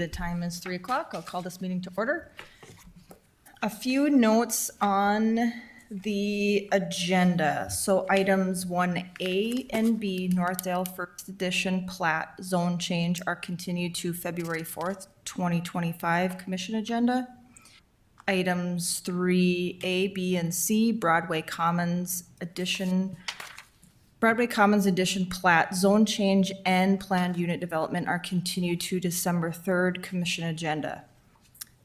The time is 3 o'clock. I'll call this meeting to order. A few notes on the agenda. So items 1A and B, Northdale First Edition plat zone change are continued to February 4th, 2025 commission agenda. Items 3A, B, and C, Broadway Commons Edition plat, zone change, and planned unit development are continued to December 3rd commission agenda.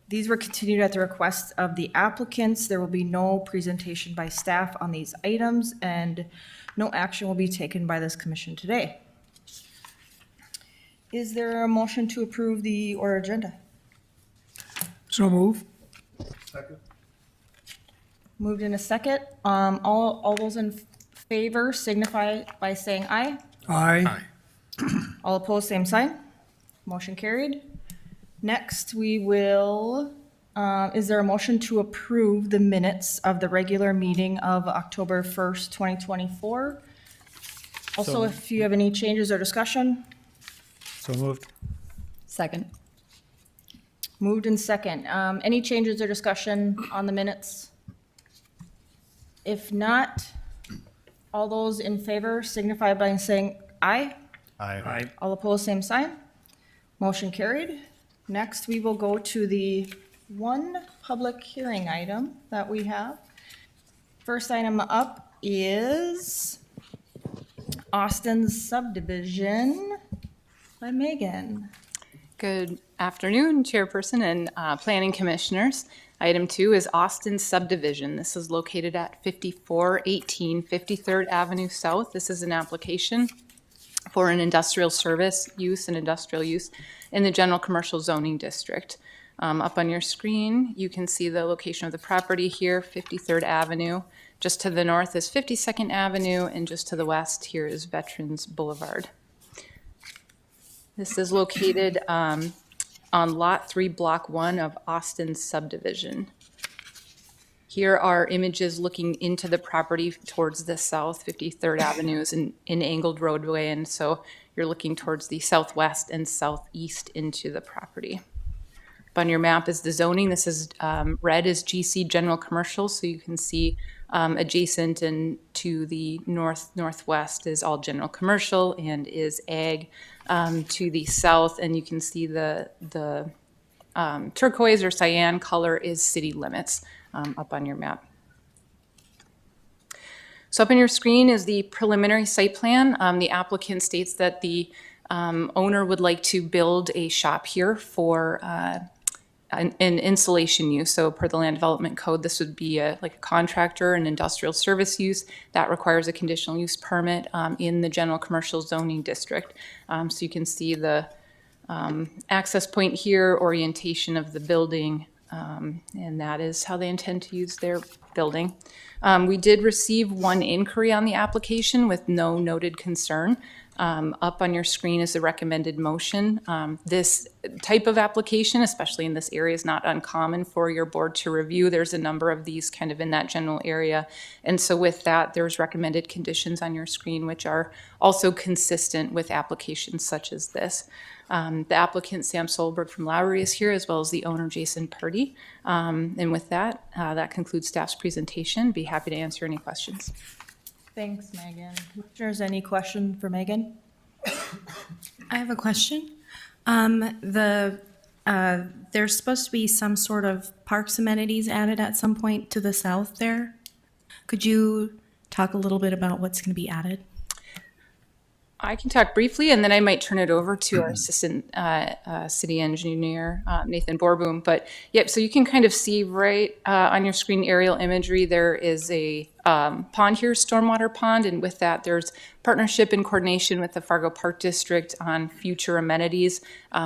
These were continued at the request of the applicants. There will be no presentation by staff on these items, and no action will be taken by this commission today. Is there a motion to approve the order agenda? So move. Second. Moved in a second. All those in favor signify by saying aye. Aye. All opposed, same sign. Motion carried. Next, we will, is there a motion to approve the minutes of the regular meeting of October 1st, 2024? Also, if you have any changes or discussion, So moved. Second. moved in second. Any changes or discussion on the minutes? If not, all those in favor signify by saying aye. Aye. All opposed, same sign. Motion carried. Next, we will go to the one public hearing item that we have. First item up is Austin's subdivision by Megan. Good afternoon, Chairperson and Planning Commissioners. Item 2 is Austin subdivision. This is located at 5418 53rd Avenue South. This is an application for an industrial service use and industrial use in the general commercial zoning district. Up on your screen, you can see the location of the property here, 53rd Avenue. Just to the north is 52nd Avenue, and just to the west here is Veterans Boulevard. This is located on Lot 3, Block 1 of Austin subdivision. Here are images looking into the property towards the south. 53rd Avenue is an angled roadway, and so you're looking towards the southwest and southeast into the property. Up on your map is the zoning. This is red is GC General Commercial, so you can see adjacent and to the northwest is all general commercial and is ag to the south, and you can see the turquoise or cyan color is city limits up on your map. So up on your screen is the preliminary site plan. The applicant states that the owner would like to build a shop here for an installation use. So per the land development code, this would be like a contractor, an industrial service use that requires a conditional use permit in the general commercial zoning district. So you can see the access point here, orientation of the building, and that is how they intend to use their building. We did receive one inquiry on the application with no noted concern. Up on your screen is the recommended motion. This type of application, especially in this area, is not uncommon for your board to review. There's a number of these kind of in that general area. And so with that, there's recommended conditions on your screen, which are also consistent with applications such as this. The applicant, Sam Solberg from Lowry, is here, as well as the owner, Jason Purdy. And with that, that concludes staff's presentation. Be happy to answer any questions. Thanks, Megan. Commissioners, any question for Megan? I have a question. There's supposed to be some sort of parks amenities added at some point to the south there. Could you talk a little bit about what's going to be added? I can talk briefly, and then I might turn it over to our assistant city engineer, Nathan Borboom. But yep, so you can kind of see right on your screen aerial imagery, there is a pond here, stormwater pond, and with that, there's partnership and coordination with the Fargo Park District on future amenities,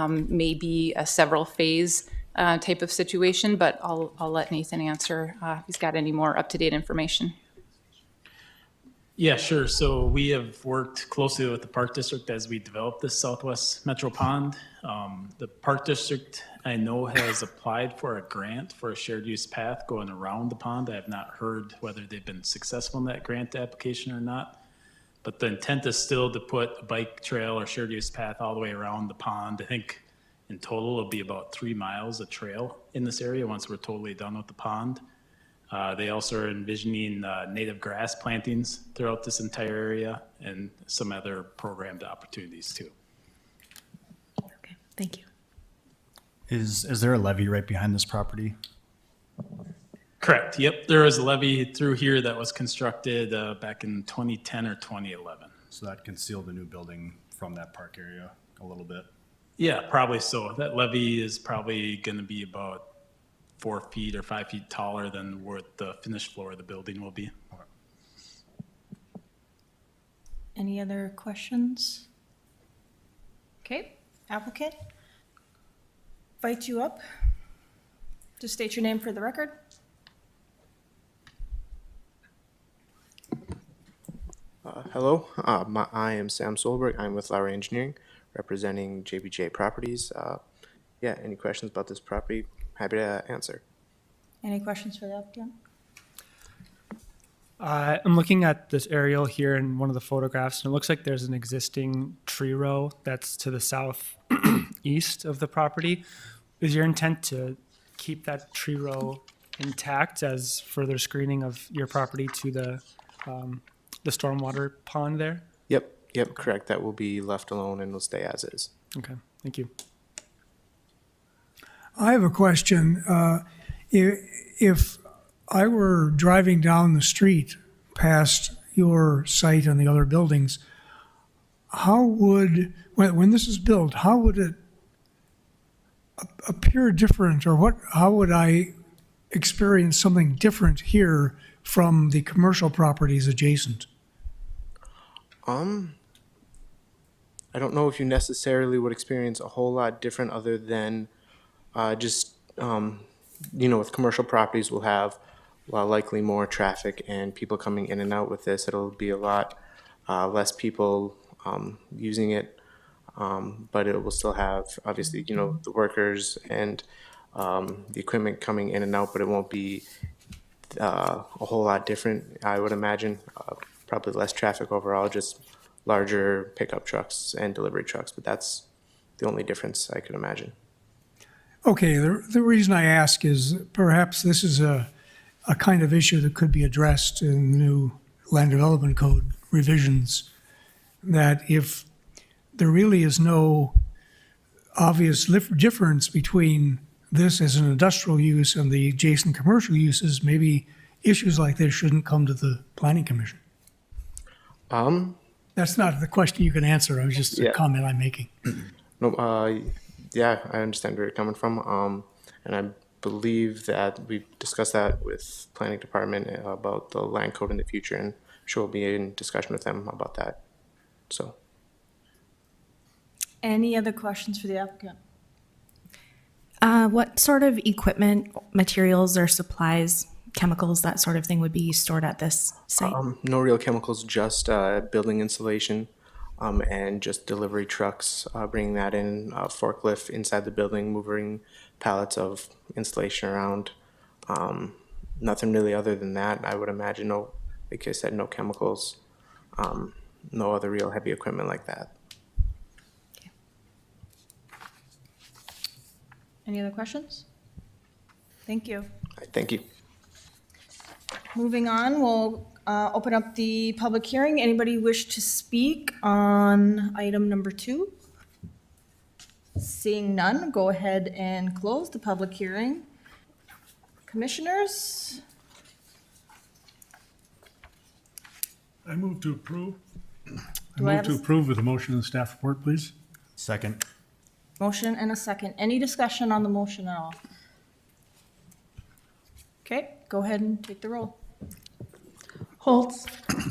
maybe a several phase type of situation, but I'll let Nathan answer if he's got any more up-to-date information. Yeah, sure. So we have worked closely with the Park District as we develop this Southwest Metro Pond. The Park District, I know, has applied for a grant for a shared use path going around the pond. I have not heard whether they've been successful in that grant application or not. But the intent is still to put a bike trail or shared use path all the way around the pond. I think In total, it'll be about 3 miles of trail in this area once we're totally done with the pond. They also are envisioning native grass plantings throughout this entire area and some other programmed opportunities too. Okay, thank you. Is there a levee right behind this property? Correct, yep. There was a levee through here that was constructed back in 2010 or 2011. So that concealed the new building from that park area a little bit. Yeah, probably so. That levee is probably going to be about 4 feet or 5 feet taller than where the finished floor of the building will be. Any other questions? Okay, applicant. Invite you up. Just state your name for the record. Hello, I am Sam Solberg. I'm with Lowry Engineering, representing JBJ Properties. Yeah, any questions about this property? Happy to answer. Any questions for the applicant? I'm looking at this aerial here in one of the photographs, and it looks like there's an existing tree row that's to the south east of the property. Is your intent to keep that tree row intact as further screening of your property to the stormwater pond there? Yep, correct. That will be left alone and will stay as is. Okay, thank you. I have a question. If I were driving down the street past your site and the other buildings, how would, when this is built, how would it appear different, or how would I experience something different here from the commercial properties adjacent? I don't know if you necessarily would experience a whole lot different other than just, with commercial properties, we'll have likely more traffic and people coming in and out with this. It'll be a lot less people using it, but it will still have, obviously, the workers and the equipment coming in and out, but it won't be a whole lot different, I would imagine. Probably less traffic overall, just larger pickup trucks and delivery trucks, but that's the only difference I could imagine. Okay, the reason I ask is perhaps this is a kind of issue that could be addressed in the new land development code revisions, that if there really is no obvious difference between this as an industrial use and the adjacent commercial uses, maybe issues like this shouldn't come to the planning commission. That's not the question you can answer. It was just a Yeah. comment I'm making. No, yeah, I understand where you're coming from. And I believe that we've discussed that with planning department about the land code in the future, and sure we'll be in discussion with them about that. So, Any other questions for the applicant? What sort of equipment, materials, or supplies, chemicals, that sort of thing would be stored at this site? no real chemicals, just building insulation, and just delivery trucks, bringing that in, forklift inside the building, moving pallets of insulation around. Nothing really other than that, I would imagine. No, like I said, no chemicals, no other real heavy equipment like that. Any other questions? Thank you. Thank you. Moving on, we'll open up the public hearing. Anybody wish to speak on item number 2? Seeing none, go ahead and close the public hearing. Commissioners, I move to approve. Do I I have move a to approve with a motion in the staff report, please. Second. motion and a second. Any discussion on the motion at all? Okay, go ahead and take the roll. Holtz,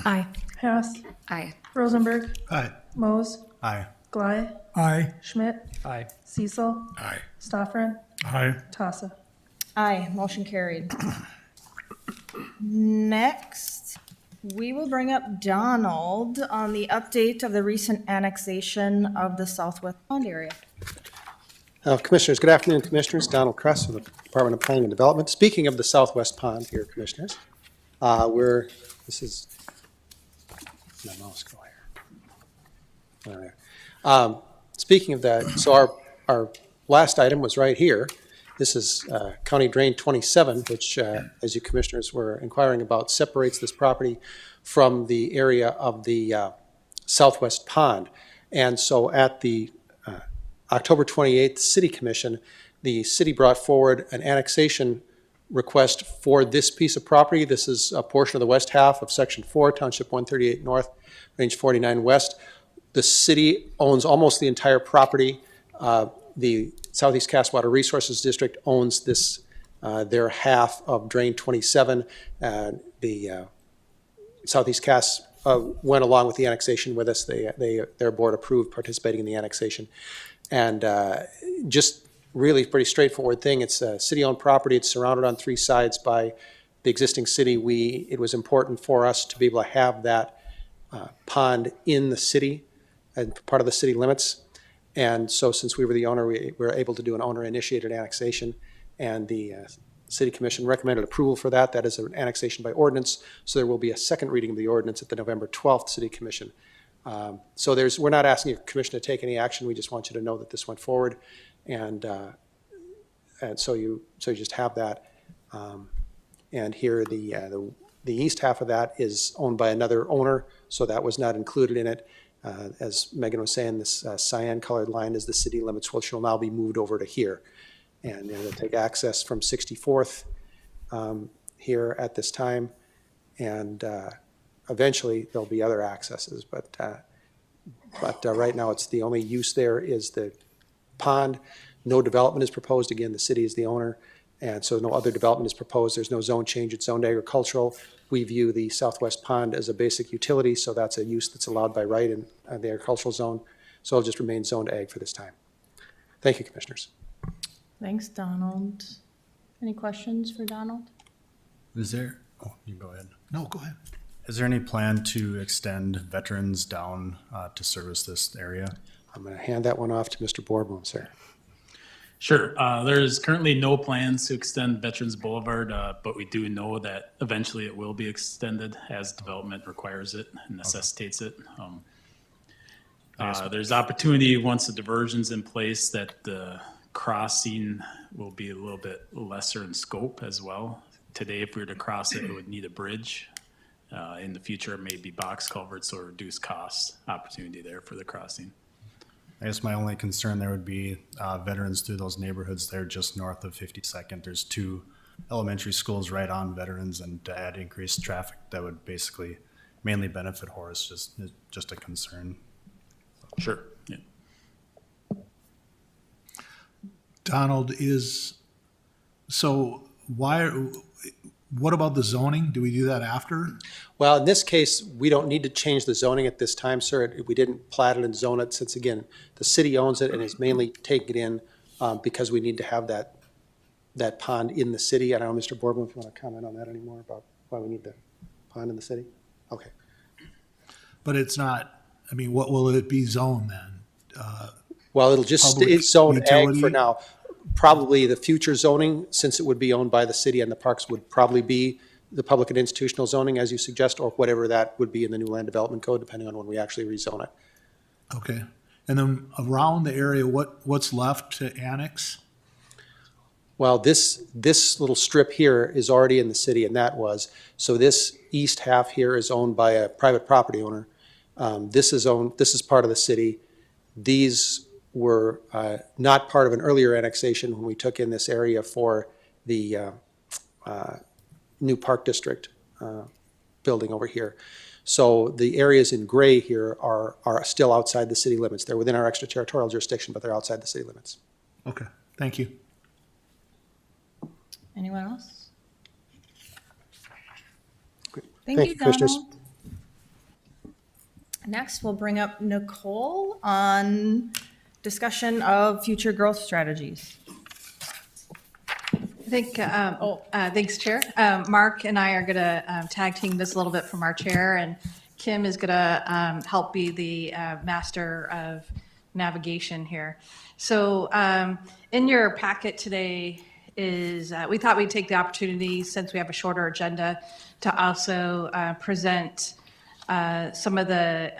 Aye. Hess, Aye. Rosenberg, Aye. Mose, Aye. Glei, Aye. Schmidt, Aye. Cecil, Aye. Stoffren, Aye. Tassa. Aye, motion carried. Next, we will bring up Donald on the update of the recent annexation of the Southwest Pond area. Commissioners, good afternoon, Commissioners. Donald Kress with the Department of Planning and Development. Speaking of the Southwest Pond here, Commissioners, this is, my mouse go here. There. Speaking of that, so our last item was right here. This is County Drain 27, which, as you commissioners were inquiring about, separates this property from the area of the southwest pond. And so at the October 28th City Commission, the city brought forward an annexation request for this piece of property. This is a portion of the west half of Section 4, Township 138 North, Range 49 West. The city owns almost the entire property. The Southeast Cass Water Resources District owns this, their half of Drain 27. The Southeast Cass went along with the annexation with us. Their board approved participating in the annexation. And just really pretty straightforward thing. It's a city-owned property. It's surrounded on three sides by the existing city. It was important for us to be able to have that pond in the city and part of the city limits. And so since we were the owner, we were able to do an owner-initiated annexation, and the City Commission recommended approval for that. That is an annexation by ordinance, so there will be a second reading of the ordinance at the November 12th City Commission. So we're not asking your commission to take any action. We just want you to know that this went forward, and so you just have that. And here the east half of that is owned by another owner, so that was not included in it. As Megan was saying, this cyan colored line is the city limits, which will now be moved over to here. And it'll take access from 64th here at this time. And eventually there'll be other accesses, but right now it's the only use there is the pond. No development is proposed. Again, the city is the owner, and so no other development is proposed. There's no zone change. It's zoned agricultural. We view the southwest pond as a basic utility, so that's a use that's allowed by right in the agricultural zone. So it'll just remain zoned ag for this time. Thank you, commissioners. Thanks, Donald. Any questions for Donald? Is there, oh, you go ahead. No, go ahead. Is there any plan to extend veterans down to service this area? I'm going to hand that one off to Mr. Boardman, sir. Sure. There's currently no plans to extend Veterans Boulevard, but we do know that eventually it will be extended as development requires it and necessitates it. There's opportunity once the diversion's in place that the crossing will be a little bit lesser in scope as well. Today, if we were to cross it, it would need a bridge. In the future, it may be box culverts or reduced cost opportunity there for the crossing. I guess my only concern there would be veterans through those neighborhoods there just north of 52nd. There's two elementary schools right on veterans, and to add increased traffic, that would basically mainly benefit Horace, just a concern. Sure. Yeah. Donald, what about the zoning? Do we do that after? Well, in this case, we don't need to change the zoning at this time, sir. We didn't plat it and zone it since, again, the city owns it and is mainly taking it in because we need to have that pond in the city. I don't know, Mr. Boardman, if you want to comment on that anymore about why we need the pond in the city? Okay. But it's not, I mean, what will it be zoned then? Well, it'll just Public stay zoned ag utility? for now. Probably the future zoning, since it would be owned by the city and the parks, would probably be the public and institutional zoning, as you suggest, or whatever that would be in the new land development code, depending on when we actually rezone it. Okay. And then around the area, what's left to annex? Well, this little strip here is already in the city, and that was, so this east half here is owned by a private property owner. This is part of the city. These were not part of an earlier annexation when we took in this area for the new park district building over here. So the areas in gray here are still outside the city limits. They're within our extraterritorial jurisdiction, but they're outside the city limits. Okay, thank you. Anyone else? Thank you, Commissioners. Donald. Next, we'll bring up Nicole on discussion of future growth strategies. I think, thanks, Chair. Mark and I are going to tag team this a little bit from our chair, and Kim is going to help be the master of navigation here. So in your packet today is, we thought we'd take the opportunity, since we have a shorter agenda, to also present some of the,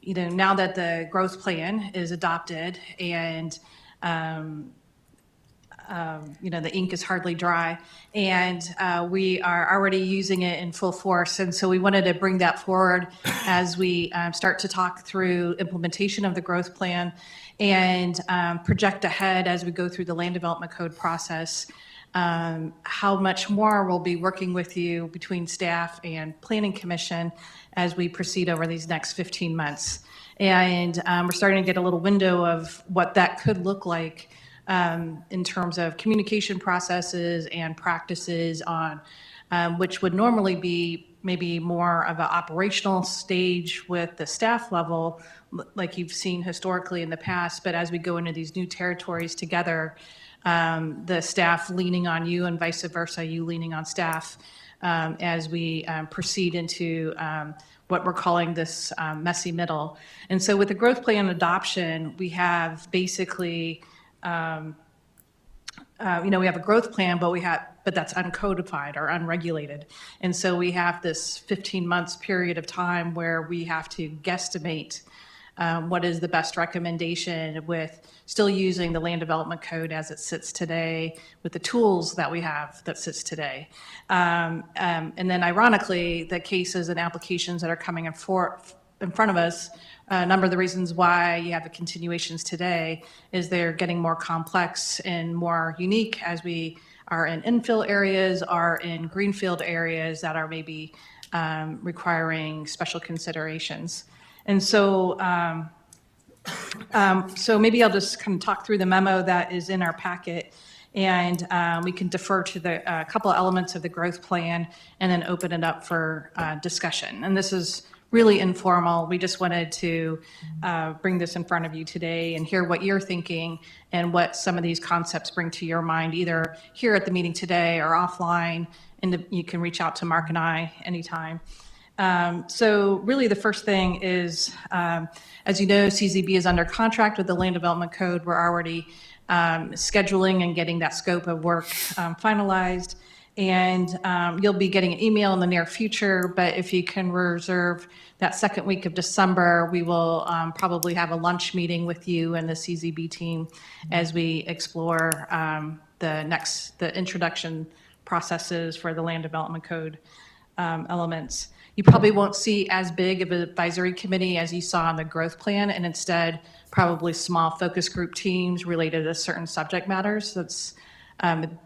now that the growth plan is adopted and the ink is hardly dry, and we are already using it in full force. And so we wanted to bring that forward as we start to talk through implementation of the growth plan and project ahead as we go through the land development code process. How much more we'll be working with you between staff and planning commission as we proceed over these next 15 months. And we're starting to get a little window of what that could look like in terms of communication processes and practices on which would normally be maybe more of an operational stage with the staff level, like you've seen historically in the past. But as we go into these new territories together, the staff leaning on you and vice versa, you leaning on staff as we proceed into what we're calling this messy middle. And so with the growth plan adoption, we have basically we have a growth plan, but that's uncodified or unregulated. And so we have this 15 months period of time where we have to guesstimate what is the best recommendation with still using the land development code as it sits today with the tools that we have that sits today. And then ironically, the cases and applications that are coming in front of us, a number of the reasons why you have the continuations today is they're getting more complex and more unique as we are in infill areas, are in greenfield areas that are maybe requiring special considerations. And so, so maybe I'll just kind of talk through the memo that is in our packet, and we can defer to the couple of elements of the growth plan and then open it up for discussion. And this is really informal. We just wanted to bring this in front of you today and hear what you're thinking and what some of these concepts bring to your mind, either here at the meeting today or offline. And you can reach out to Mark and I anytime. So really the first thing is, as you know, CZB is under contract with the Land Development Code. We're already scheduling and getting that scope of work finalized. And you'll be getting an email in the near future, but if you can reserve that second week of December, we will probably have a lunch meeting with you and the CZB team as we explore the introduction processes for the Land Development Code elements. You probably won't see as big of an advisory committee as you saw on the growth plan, and instead probably small focus group teams related to certain subject matters. That's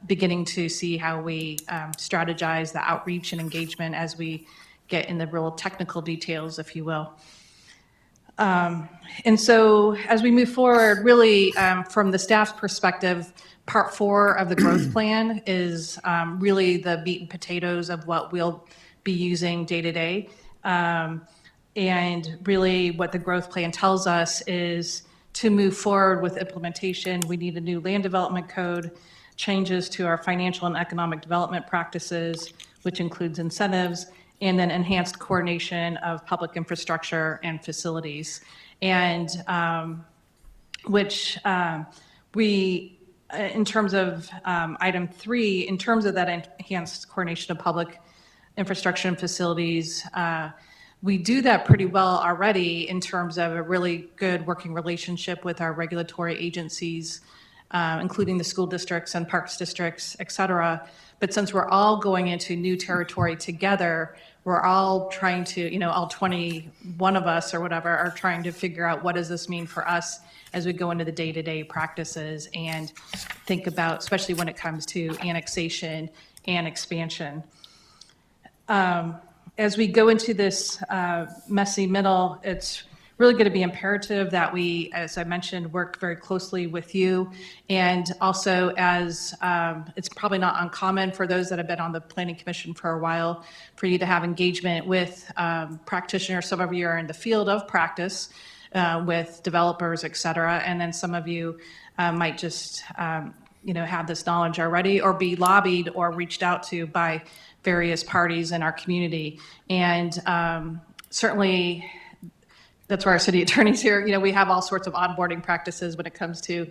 beginning to see how we strategize the outreach and engagement as we get in the real technical details, if you will. And so as we move forward, really from the staff's perspective, part 4 of the growth plan is really the meat and potatoes of what we'll be using day to day. And really what the growth plan tells us is to move forward with implementation, we need a new land development code, changes to our financial and economic development practices, which includes incentives, and then enhanced coordination of public infrastructure and facilities. And which we, in terms of item 3, in terms of that enhanced coordination of public infrastructure and facilities, we do that pretty well already in terms of a really good working relationship with our regulatory agencies, including the school districts and parks districts, et cetera. But since we're all going into new territory together, we're all trying to, all 21 of us or whatever are trying to figure out what does this mean for us as we go into the day-to-day practices and think about, especially when it comes to annexation and expansion. As we go into this messy middle, it's really going to be imperative that we, as I mentioned, work very closely with you. And also, as it's probably not uncommon for those that have been on the Planning Commission for a while, for you to have engagement with practitioners. Some of you are in the field of practice with developers, et cetera. And then some of you might just, have this knowledge already or be lobbied or reached out to by various parties in our community. And certainly, that's why our city attorney's here. We have all sorts of onboarding practices when it comes to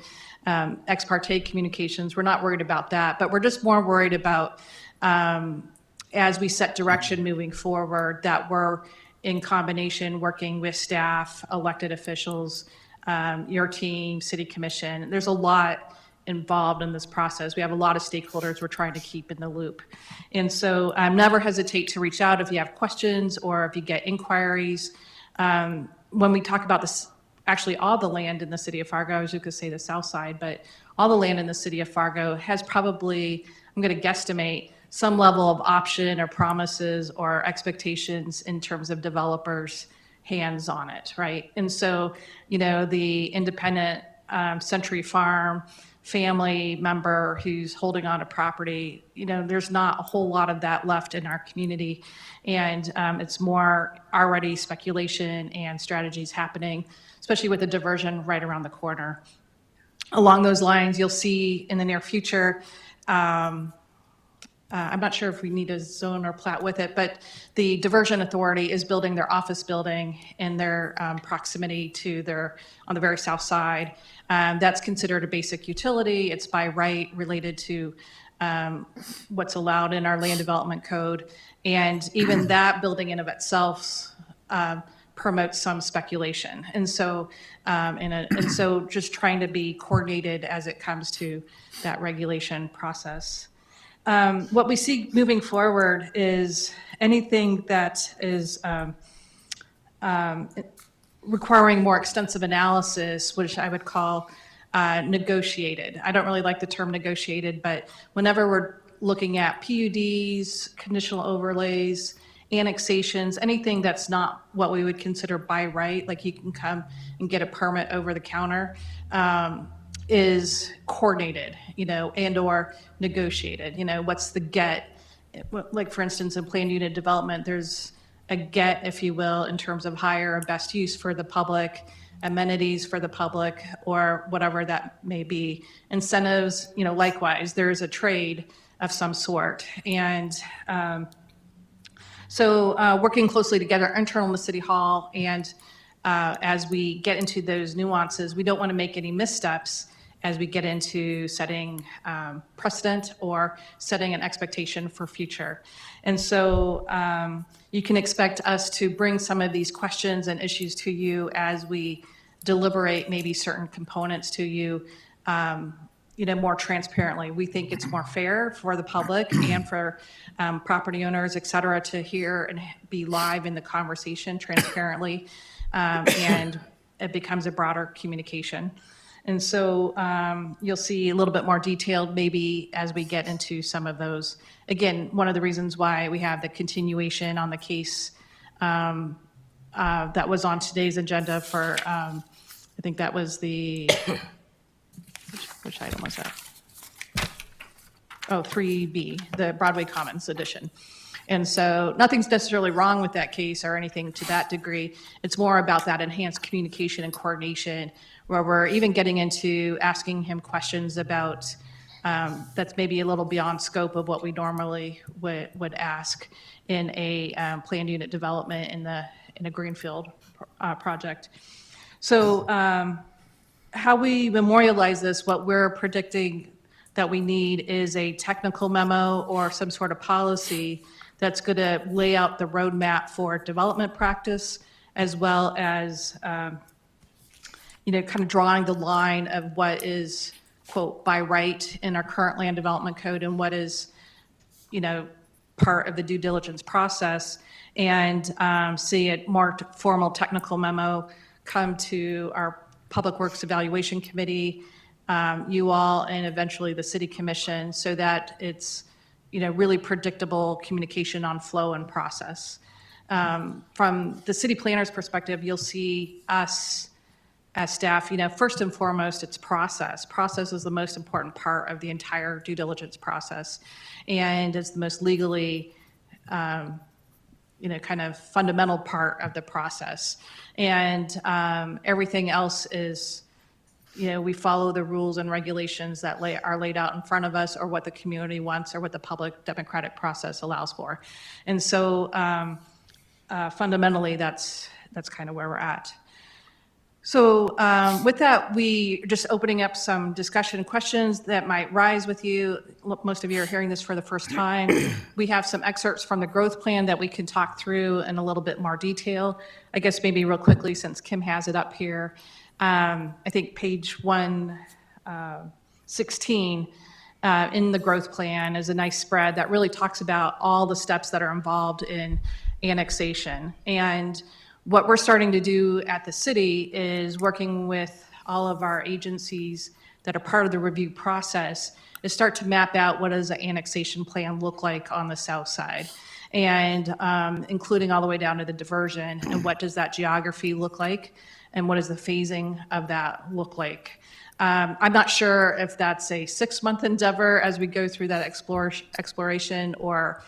ex parte communications. We're not worried about that, but we're just more worried about as we set direction moving forward, that we're in combination working with staff, elected officials, your team, city commission. There's a lot involved in this process. We have a lot of stakeholders we're trying to keep in the loop. And so never hesitate to reach out if you have questions or if you get inquiries. When we talk about this, actually all the land in the city of Fargo, I was just going to say the south side, but all the land in the city of Fargo has probably, I'm going to guesstimate, some level of option or promises or expectations in terms of developers' hands on it, right? And so, the independent Century Farm family member who's holding on to property, there's not a whole lot of that left in our community. And it's more already speculation and strategies happening, especially with the diversion right around the corner. Along those lines, you'll see in the near future, I'm not sure if we need a zone or plat with it, but the Diversion Authority is building their office building in their proximity to on the very south side. That's considered a basic utility. It's by right related to what's allowed in our land development code. And even that building in of itself promotes some speculation. And so, just trying to be coordinated as it comes to that regulation process. What we see moving forward is anything that is requiring more extensive analysis, which I would call negotiated. I don't really like the term negotiated, but whenever we're looking at PUDs, conditional overlays, annexations, anything that's not what we would consider by right, like you can come and get a permit over the counter, is coordinated, and or negotiated. What's the get? Like, for instance, in planned unit development, there's a get, if you will, in terms of higher or best use for the public, amenities for the public, or whatever that may be. Incentives, likewise, there's a trade of some sort. And so working closely together internal in the City Hall, and as we get into those nuances, we don't want to make any missteps as we get into setting precedent or setting an expectation for future. And so you can expect us to bring some of these questions and issues to you as we deliberate maybe certain components to you, more transparently. We think it's more fair for the public and for property owners, et cetera, to hear and be live in the conversation transparently, and it becomes a broader communication. And so you'll see a little bit more detailed maybe as we get into some of those. Again, one of the reasons why we have the continuation on the case that was on today's agenda for, I think that was the, which item was that? Oh, 3B, the Broadway Commons edition. And so nothing's necessarily wrong with that case or anything to that degree. It's more about that enhanced communication and coordination, where we're even getting into asking him questions about that's maybe a little beyond scope of what we normally would ask in a planned unit development in a greenfield project. So how we memorialize this, what we're predicting that we need is a technical memo or some sort of policy that's going to lay out the roadmap for development practice, as well as kind of drawing the line of what is, quote, by right in our current land development code and what is, part of the due diligence process, and see a more formal technical memo come to our Public Works Evaluation Committee, you all, and eventually the City Commission, so that it's, really predictable communication on flow and process. From the city planner's perspective, you'll see us as staff, first and foremost, it's process. Process is the most important part of the entire due diligence process, and it's the most legally, kind of fundamental part of the process. And everything else is, we follow the rules and regulations that are laid out in front of us, or what the community wants, or what the public democratic process allows for. And so fundamentally, that's kind of where we're at. So with that, we just opening up some discussion questions that might rise with you. Most of you are hearing this for the first time. We have some excerpts from the growth plan that we can talk through in a little bit more detail. I guess maybe real quickly, since Kim has it up here. I think page 116 in the growth plan is a nice spread that really talks about all the steps that are involved in annexation. And what we're starting to do at the city is working with all of our agencies that are part of the review process is start to map out what does an annexation plan look like on the south side, and including all the way down to the diversion, and what does that geography look like, and what does the phasing of that look like. I'm not sure if that's a 6-month endeavor as we go through that exploration, or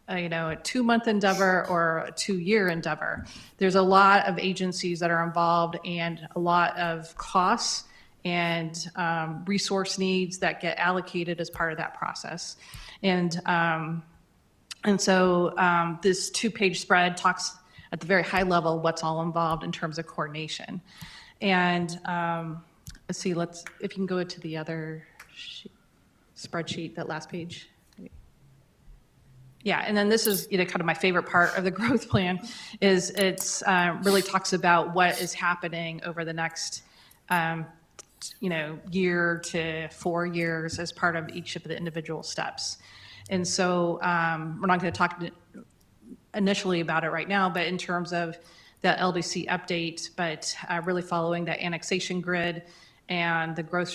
a 2-month endeavor, or a 2-year endeavor. There's a lot of agencies that are involved, and a lot of costs and resource needs that get allocated as part of that process. And so this 2-page spread talks at the very high level what's all involved in terms of coordination. And let's see, if you can go to the other spreadsheet, that last page. Yeah, and then this is kind of my favorite part of the growth plan is it's really talks about what is happening over the next year to 4 years as part of each of the individual steps. And so we're not going to talk initially about it right now, but in terms of the LDC update, but really following that annexation grid and the growth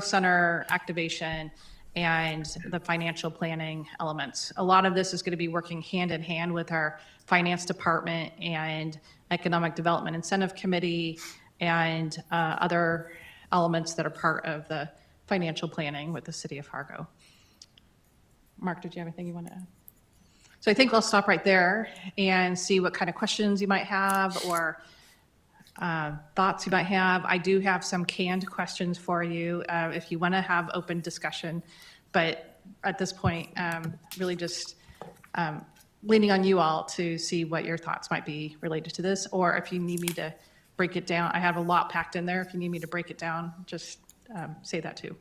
center activation and the financial planning elements. A lot of this is going to be working hand in hand with our finance department and economic development incentive committee and other elements that are part of the financial planning with the city of Fargo. Mark, did you have anything you want to add? So I think I'll stop right there and see what kind of questions you might have or thoughts you might have. I do have some canned questions for you if you want to have open discussion, but at this point, really just leaning on you all to see what your thoughts might be related to this, or if you need me to break it down. I have a lot packed in there. If you need me to break it down, just say that too.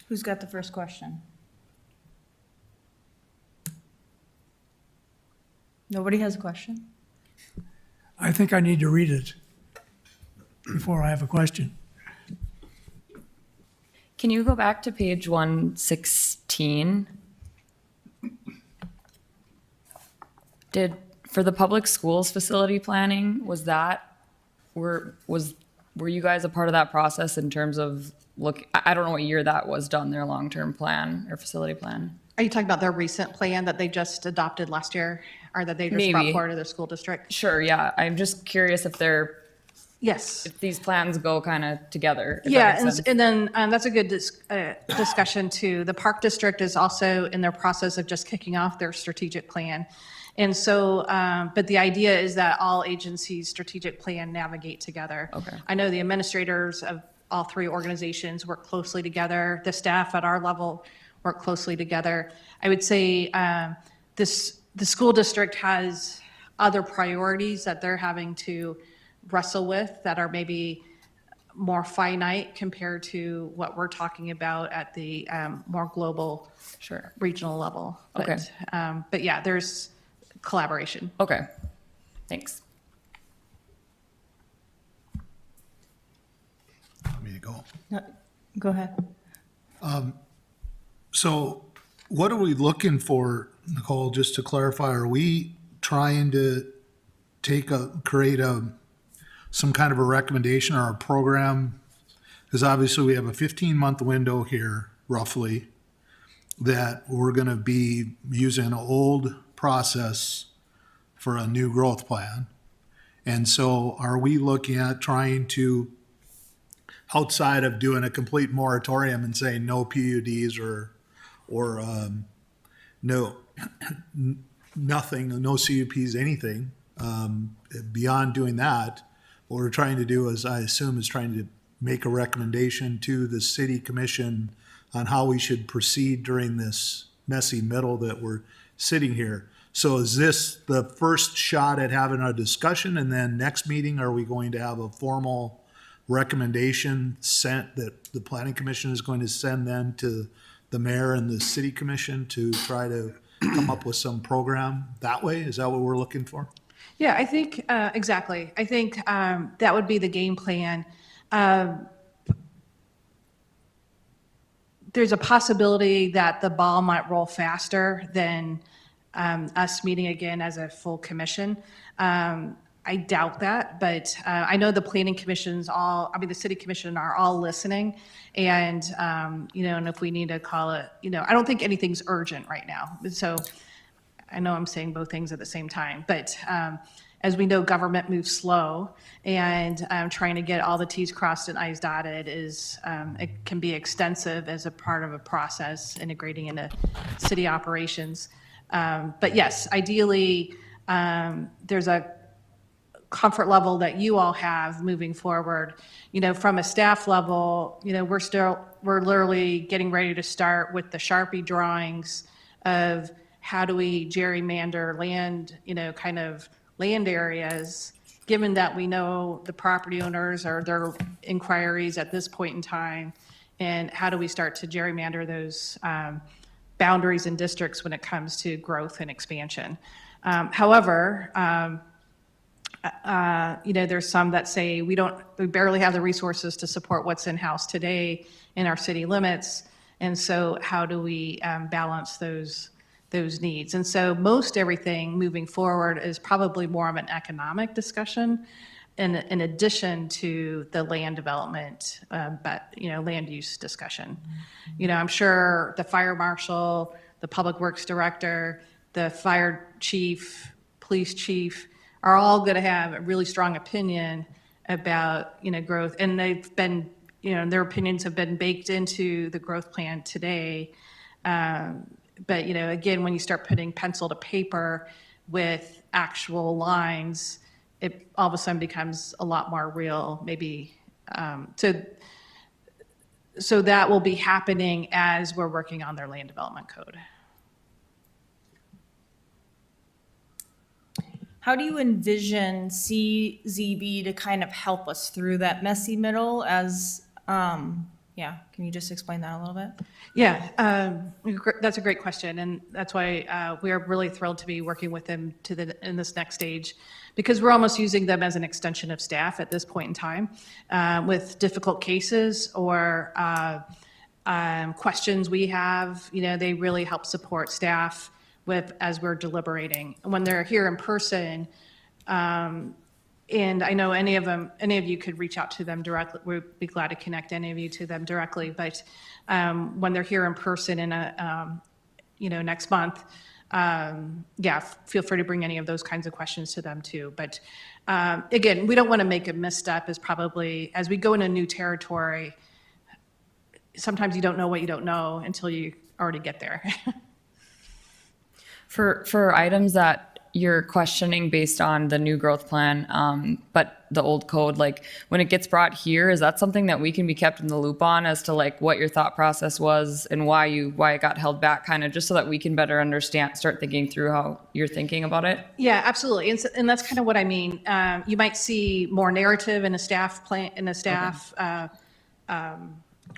Who's got the first question? Nobody has a question? I think I need to read it before I have a question. Can you go back to page 116? For the public schools facility planning, were you guys a part of that process in terms of I don't know what year that was done, their long-term plan or facility plan? Are you talking about their recent plan that they just adopted last year, or that they just brought forward to their school district? Sure, yeah. I'm just curious if Yes. if these plans go kind of together. if that Yeah, makes and, sense. and then that's a good discussion too. The Park District is also in their process of just kicking off their strategic plan. And so, but the idea is that all agencies' strategic plan navigate together. Okay. I know the administrators of all 3 organizations work closely together. The staff at our level work closely together. I would say the school district has other priorities that they're having to wrestle with that are maybe more finite compared to what we're talking about at the more global, regional level. Okay. But yeah, there's collaboration. Okay, thanks. Want me to go? No, go ahead. So what are we looking for, Nicole, just to clarify? Are we trying to create some kind of a recommendation or a program? Because obviously we have a 15-month window here, roughly, that we're going to be using an old process for a new growth plan. And so are we looking at trying to, outside of doing a complete moratorium and saying no PUDs or no nothing, no CUPs, anything, beyond doing that, what we're trying to do is, I assume, is trying to make a recommendation to the city commission on how we should proceed during this messy middle that we're sitting here. So is this the first shot at having a discussion, and then next meeting, are we going to have a formal recommendation sent that the planning commission is going to send then to the mayor and the city commission to try to come up with some program that way? Is that what we're looking for? Yeah, I think, exactly. I think that would be the game plan. There's a possibility that the ball might roll faster than us meeting again as a full commission. I doubt that, but I know the planning commissions the city commission are all listening. And, and if we need to call it, I don't think anything's urgent right now. So I know I'm saying both things at the same time, but as we know, government moves slow, and trying to get all the Ts crossed and Is dotted it can be extensive as a part of a process integrating into city operations. But yes, ideally, there's a comfort level that you all have moving forward. From a staff level, we're literally getting ready to start with the Sharpie drawings of how do we gerrymander land, kind of land areas, given that we know the property owners or their inquiries at this point in time, and how do we start to gerrymander those boundaries and districts when it comes to growth and expansion. However, there's some that say we barely have the resources to support what's in-house today in our city limits. And so how do we balance those needs? And so most everything moving forward is probably more of an economic discussion in addition to the land development, land use discussion. I'm sure the fire marshal, the public works director, the fire chief, police chief are all going to have a really strong opinion about, growth. And they've been, their opinions have been baked into the growth plan today. But, again, when you start putting pencil to paper with actual lines, it all of a sudden becomes a lot more real, maybe. So that will be happening as we're working on their land development code. How do you envision CZB to kind of help us through that messy middle can you just explain that a little bit? Yeah, that's a great question, and that's why we are really thrilled to be working with them in this next stage, because we're almost using them as an extension of staff at this point in time with difficult cases or questions we have. They really help support staff as we're deliberating. When they're here in person, and I know any of you could reach out to them directly. We'd be glad to connect any of you to them directly. But when they're here in person in next month, feel free to bring any of those kinds of questions to them too. But again, we don't want to make a misstep. Is probably as we go into new territory, sometimes you don't know what you don't know until you already get there. For items that you're questioning based on the new growth plan, but the old code, like when it gets brought here, is that something that we can be kept in the loop on as to like what your thought process was and why it got held back, kind of just so that we can better understand, start thinking through how you're thinking about it? Yeah, absolutely. And that's kind of what I mean. You might see more narrative in a staff plan,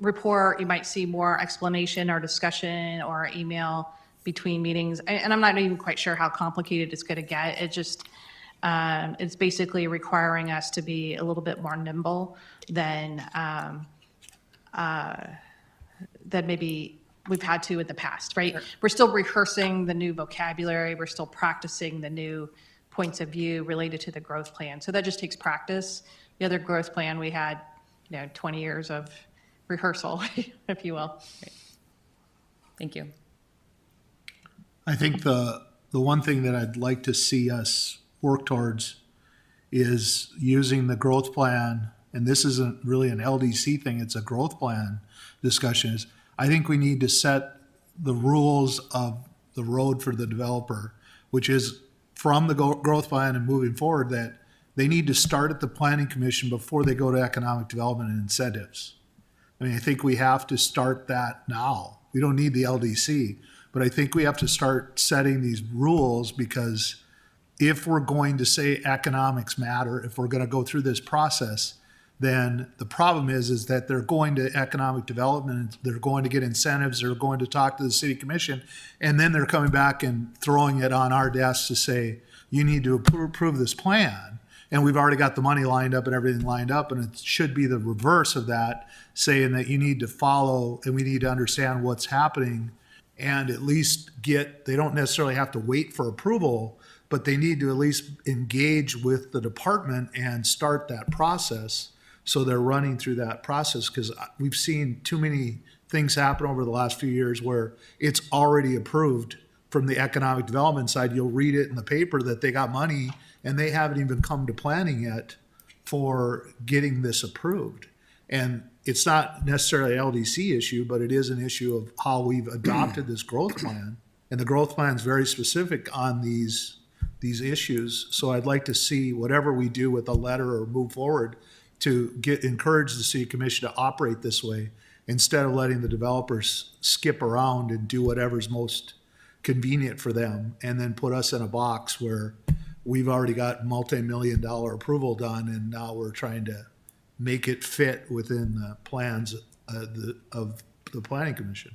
report. You might see more explanation or discussion or email between meetings. And I'm not even quite sure how complicated it's going to get. It just, it's basically requiring us to be a little bit more nimble than maybe we've had to in the past, right? Sure. We're still rehearsing the new vocabulary. We're still practicing the new points of view related to the growth plan. So that just takes practice. The other growth plan, we had, 20 years of rehearsal, if you will. Great. Thank you. I think the one thing that I'd like to see us work towards is using the growth plan, and this isn't really an LDC thing, it's a growth plan discussion. I think we need to set the rules of the road for the developer, which is from the growth plan and moving forward, that they need to start at the planning commission before they go to economic development and incentives. I think we have to start that now. We don't need the LDC. But I think we have to start setting these rules, because if we're going to say economics matter, if we're going to go through this process, then the problem is that they're going to economic development, they're going to get incentives, they're going to talk to the city commission, and then they're coming back and throwing it on our desk to say, you need to approve this plan. And we've already got the money lined up and everything lined up, and it should be the reverse of that, saying that you need to follow and we need to understand what's happening and at least they don't necessarily have to wait for approval, but they need to at least engage with the department and start that process. So they're running through that process, because we've seen too many things happen over the last few years where it's already approved from the economic development side. You'll read it in the paper that they got money and they haven't even come to planning yet for getting this approved. And it's not necessarily an LDC issue, but it is an issue of how we've adopted this growth plan. And the growth plan is very specific on these issues. So I'd like to see whatever we do with a letter or move forward to encourage the city commission to operate this way, instead of letting the developers skip around and do whatever's most convenient for them and then put us in a box where we've already got multi-million-dollar approval done and now we're trying to make it fit within the plans of the planning commission.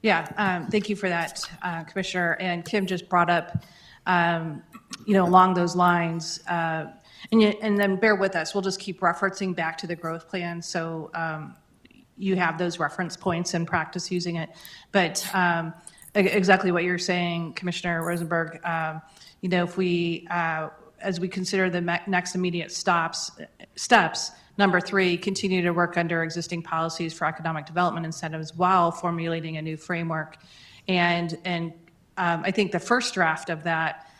Yeah, thank you for that, Commissioner. And Kim just brought up, along those lines, and then bear with us, we'll just keep referencing back to the growth plan. So you have those reference points and practice using it. But exactly what you're saying, Commissioner Rosenberg, if we, as we consider the next immediate steps, number 3, continue to work under existing policies for economic development incentives while formulating a new framework. And I think the first draft of that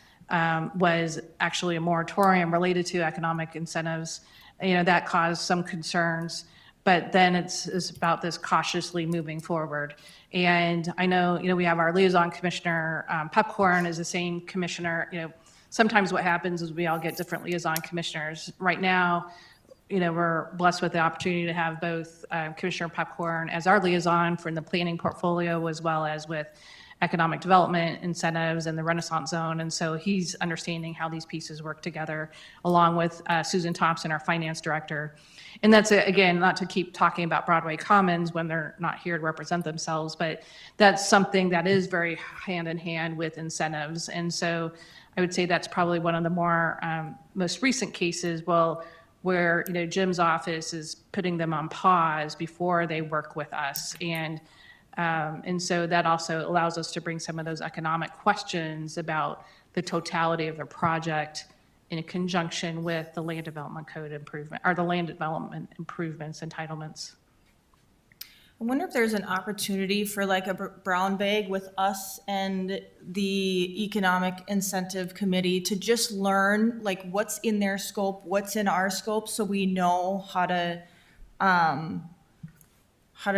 was actually a moratorium related to economic incentives. That caused some concerns, but then it's about this cautiously moving forward. And I know, we have our liaison commissioner, Pepcorn is the same commissioner. Sometimes what happens is we all get different liaison commissioners. Right now, we're blessed with the opportunity to have both Commissioner Pepcorn as our liaison for the planning portfolio, as well as with economic development incentives and the Renaissance Zone. And so he's understanding how these pieces work together, along with Susan Thompson, our finance director. And that's, again, not to keep talking about Broadway Commons when they're not here to represent themselves, but that's something that is very hand in hand with incentives. And so I would say that's probably one of the more most recent cases, where Jim's office is putting them on pause before they work with us. And so that also allows us to bring some of those economic questions about the totality of the project in conjunction with the land development code improvement, or the land development improvements, entitlements. I wonder if there's an opportunity for like a brown bag with us and the Economic Incentive Committee to just learn like what's in their scope, what's in our scope, so we know how to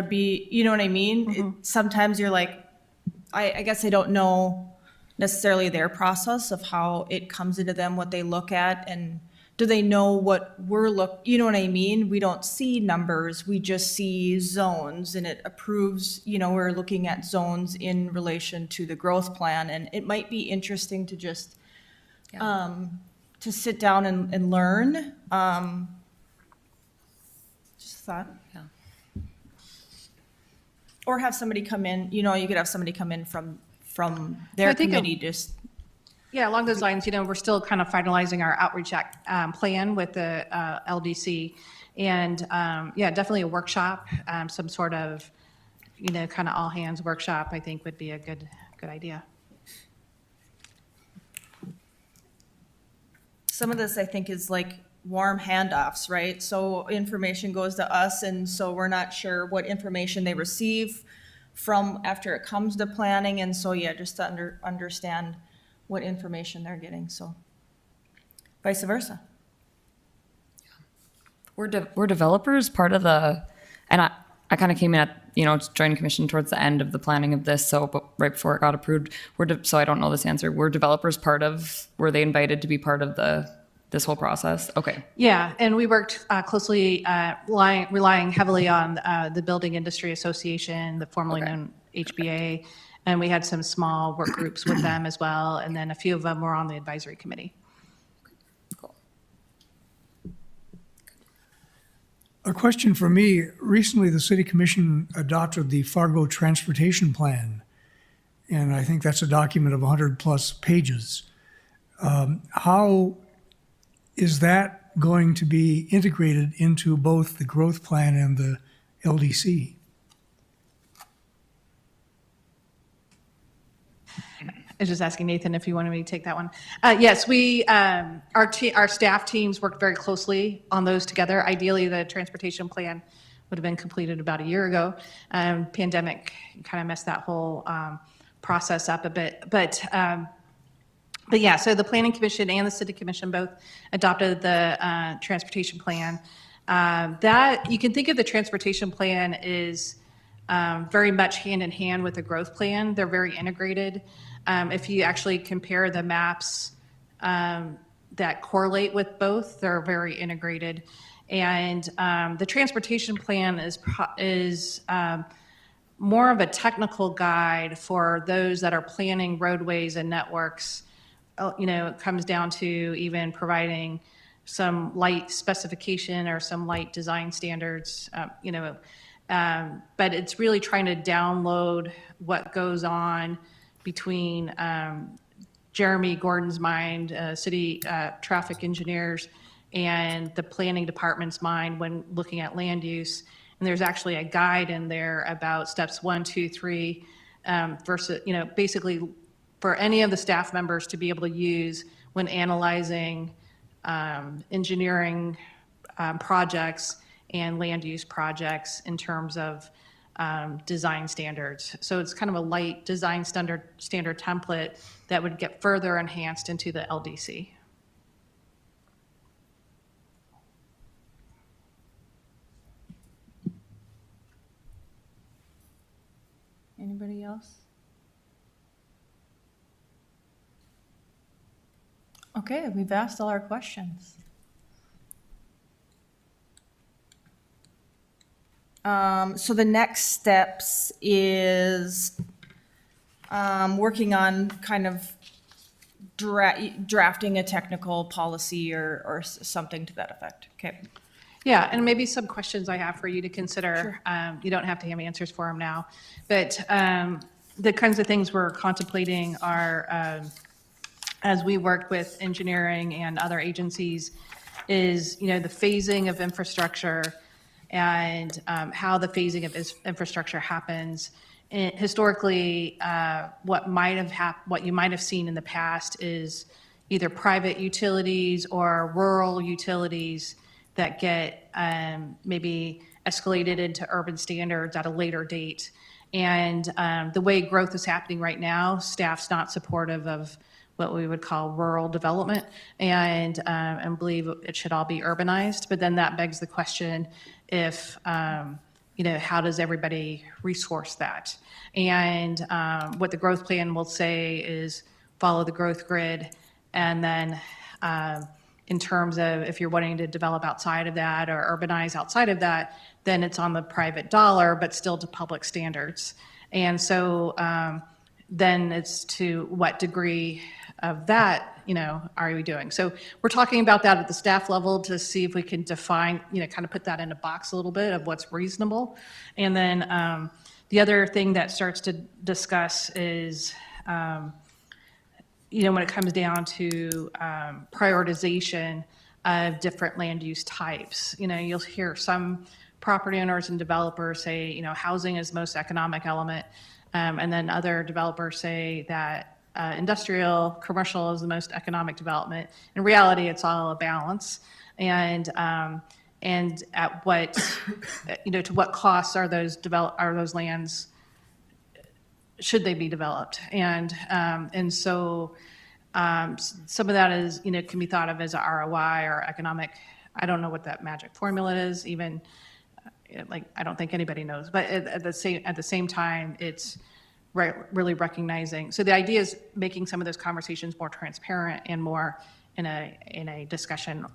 be, you know what I mean? Sometimes you're like, I guess I don't know necessarily their process of how it comes into them, what they look at, and do they know what you know what I mean? We don't see numbers, we just see zones, and it approves, we're looking at zones in relation to the growth plan, and it might be interesting to just, to sit down and learn. Just a thought. Yeah. Or have somebody come in, you could have somebody come in from their committee, just. Yeah, along those lines, we're still kind of finalizing our outreach plan with the LDC. And definitely a workshop, some sort of, kind of all hands workshop, I think would be a good idea. Some of this, I think, is like warm handoffs, right? So information goes to us, and so we're not sure what information they receive from after it comes to planning. And so, just to understand what information they're getting, so vice versa. Were developers part of the, and I kind of came in at, joining commission towards the end of the planning of this, but right before it got approved, so I don't know this answer, were developers were they invited to be part of this whole process? Okay. Yeah, and we worked closely, relying heavily on the Building Industry Association, the formerly known HBA, and we had some small work groups with them as well, and then a few of them were on the advisory committee. Cool. A question for me. Recently, the City Commission adopted the Fargo Transportation Plan. And I think that's a document of 100-plus pages. How is that going to be integrated into both the growth plan and the LDC? I was just asking Nathan if you wanted me to take that one. Yes, our staff teams worked very closely on those together. Ideally, the transportation plan would have been completed about a year ago. Pandemic kind of messed that whole process up a bit. But yeah, so the Planning Commission and the City Commission both adopted the transportation plan. That you can think of the transportation plan is very much hand in hand with the growth plan. They're very integrated. If you actually compare the maps that correlate with both, they're very integrated. And the transportation plan is more of a technical guide for those that are planning roadways and networks. It comes down to even providing some light specification or some light design standards, but it's really trying to download what goes on between Jeremy Gordon's mind, city traffic engineers, and the planning department's mind when looking at land use. And there's actually a guide in there about steps 1, 2, 3, versus, basically for any of the staff members to be able to use when analyzing engineering projects and land use projects in terms of design standards. So it's kind of a light design standard template that would get further enhanced into the LDC. Anybody else? Okay, we've asked all our questions. So the next steps is working on kind of drafting a technical policy or something to that effect. Okay. Yeah, and maybe some questions I have for you to consider. You don't have to have answers for them now, but the kinds of things we're contemplating are, as we work with engineering and other agencies, is the phasing of infrastructure and how the phasing of infrastructure happens. And historically, what you might have seen in the past is either private utilities or rural utilities that get maybe escalated into urban standards at a later date. And the way growth is happening right now, staff's not supportive of what we would call rural development and believe it should all be urbanized. But then that begs the question if, how does everybody resource that? And what the growth plan will say is follow the growth grid. And then in terms of if you're wanting to develop outside of that or urbanize outside of that, then it's on the private dollar, but still to public standards. And so then it's to what degree of that, are we doing? So we're talking about that at the staff level to see if we can define, kind of put that in a box a little bit of what's reasonable. And then the other thing that starts to discuss is, when it comes down to prioritization of different land use types. You'll hear some property owners and developers say, housing is most economic element. And then other developers say that industrial, commercial is the most economic development. In reality, it's all a balance. And at what, to what costs are those lands, should they be developed? And so some of that is, can be thought of as a ROI or economic. I don't know what that magic formula is, even I don't think anybody knows. But at the same time, it's really recognizing. So the idea is making some of those conversations more transparent and more in a discussion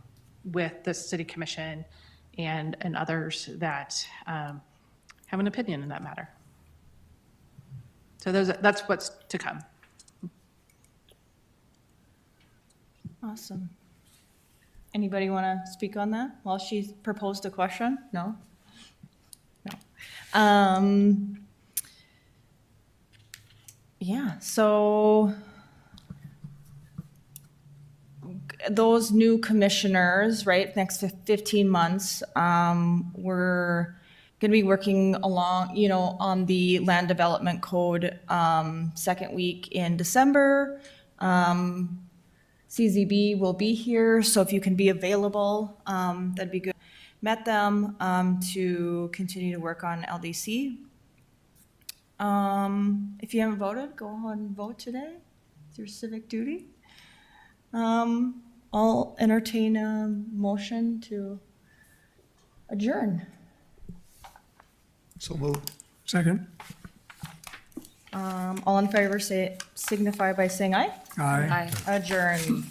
with the city commission and others that have an opinion in that matter. So that's what's to come. Awesome. Anybody want to speak on that while she's proposed a question? No? No. Yeah, so those new commissioners, right, next 15 months, we're going to be working along, on the land development code, second week in December. CZB will be here, so if you can be available, that'd be good. Met them, to continue to work on LDC. If you haven't voted, go ahead and vote today. It's your civic duty. I'll entertain a motion to adjourn. So moved. Second? All in favor, signify by saying aye. Aye. Aye. Adjourn.